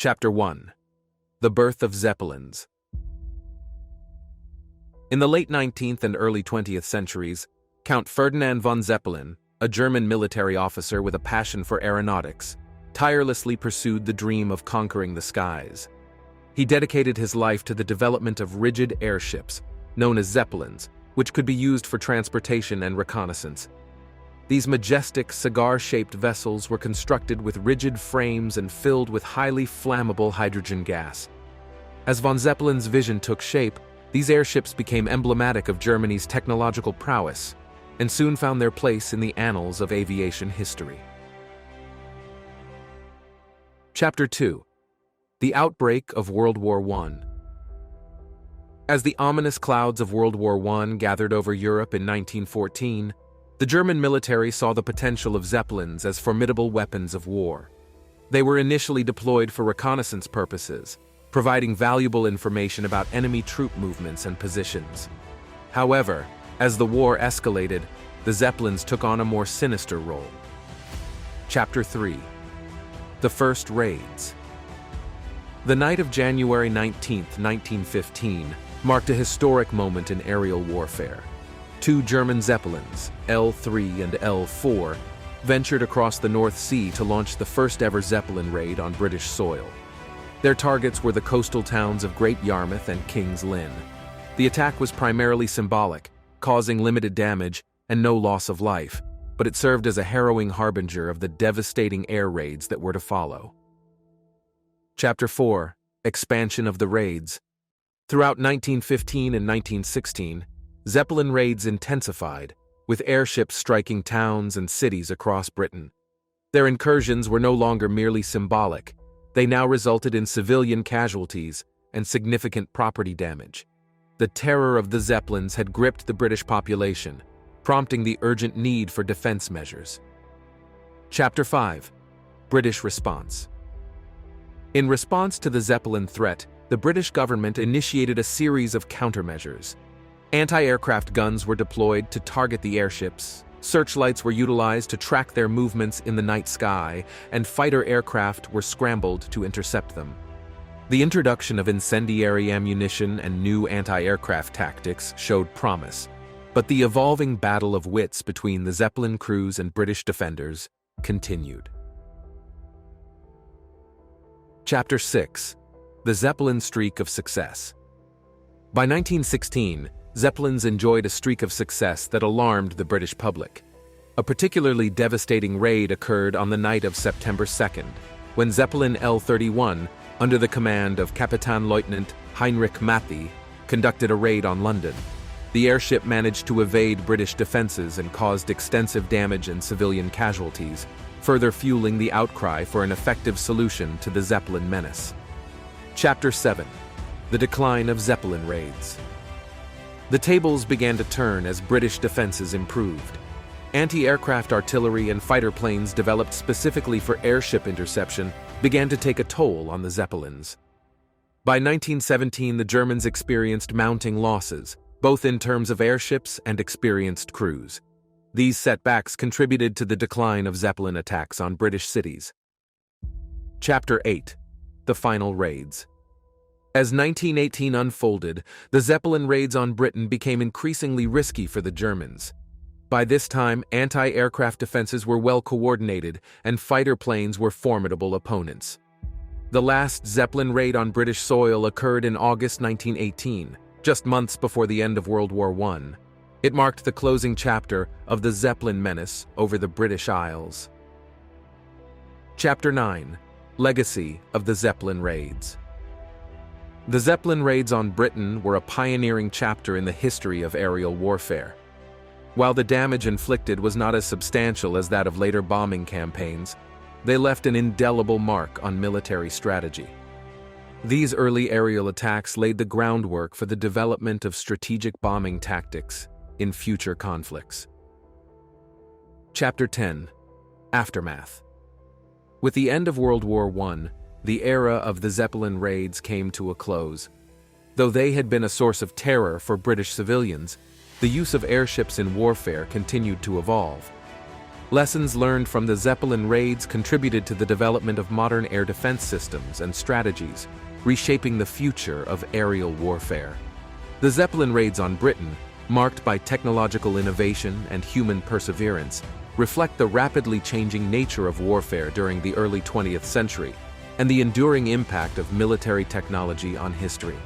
Chapter 1. The Birth of Zeppelins. In the late 19th and early 20th centuries, Count Ferdinand von Zeppelin, a German military officer with a passion for aeronautics, tirelessly pursued the dream of conquering the skies. He dedicated his life to the development of rigid airships, known as Zeppelins, which could be used for transportation and reconnaissance. These majestic, cigar-shaped vessels were constructed with rigid frames and filled with highly flammable hydrogen gas. As von Zeppelin's vision took shape, these airships became emblematic of Germany's technological prowess and soon found their place in the annals of aviation history. Chapter 2. The Outbreak of World War I. As the ominous clouds of World War I gathered over Europe in 1914, the German military saw the potential of Zeppelins as formidable weapons of war. They were initially deployed for reconnaissance purposes, providing valuable information about enemy troop movements and positions. However, as the war escalated, the Zeppelins took on a more sinister role. Chapter 3. The First Raids. The night of January 19, 1915, marked a historic moment in aerial warfare. Two German Zeppelins, L-3 and L-4, ventured across the North Sea to launch the first-ever Zeppelin raid on British soil. Their targets were the coastal towns of Great Yarmouth and King's Lynn. The attack was primarily symbolic, causing limited damage and no loss of life, but it served as a harrowing harbinger of the devastating air raids that were to follow. Chapter 4. Expansion of the raids. Throughout 1915 and 1916, Zeppelin raids intensified, with airships striking towns and cities across Britain. Their incursions were no longer merely symbolic. They now resulted in civilian casualties and significant property damage. The terror of the Zeppelins had gripped the British population, prompting the urgent need for defense measures. Chapter 5. British Response. In response to the Zeppelin threat, the British government initiated a series of countermeasures. Anti-aircraft guns were deployed to target the airships, searchlights were utilized to track their movements in the night sky, and fighter aircraft were scrambled to intercept them. The introduction of incendiary ammunition and new anti-aircraft tactics showed promise, but the evolving battle of wits between the Zeppelin crews and British defenders continued. Chapter 6. The Zeppelin Streak of Success. By 1916, Zeppelins enjoyed a streak of success that alarmed the British public. A particularly devastating raid occurred on the night of September 2nd, when Zeppelin L-31, under the command of Kapitänleutnant Heinrich Matthey, conducted a raid on London. The airship managed to evade British defenses and caused extensive damage and civilian casualties, further fueling the outcry for an effective solution to the Zeppelin menace. Chapter 7. The Decline of Zeppelin Raids. The tables began to turn as British defenses improved. Anti-aircraft artillery and fighter planes developed specifically for airship interception began to take a toll on the Zeppelins. By 1917, the Germans experienced mounting losses, both in terms of airships and experienced crews. These setbacks contributed to the decline of Zeppelin attacks on British cities. Chapter 8. The Final Raids. As 1918 unfolded, the Zeppelin raids on Britain became increasingly risky for the Germans. By this time, anti-aircraft defenses were well coordinated, and fighter planes were formidable opponents. The last Zeppelin raid on British soil occurred in August 1918, just months before the end of World War I. It marked the closing chapter of the Zeppelin menace over the British Isles. Chapter 9. Legacy of the Zeppelin Raids. The Zeppelin raids on Britain were a pioneering chapter in the history of aerial warfare. While the damage inflicted was not as substantial as that of later bombing campaigns, they left an indelible mark on military strategy. These early aerial attacks laid the groundwork for the development of strategic bombing tactics in future conflicts. Chapter 10. Aftermath. With the end of World War I, the era of the Zeppelin raids came to a close. Though they had been a source of terror for British civilians, the use of airships in warfare continued to evolve. Lessons learned from the Zeppelin Raids contributed to the development of modern air defense systems and strategies, reshaping the future of aerial warfare. The Zeppelin Raids on Britain, marked by technological innovation and human perseverance, reflect the rapidly changing nature of warfare during the early 20th century and the enduring impact of military technology on history.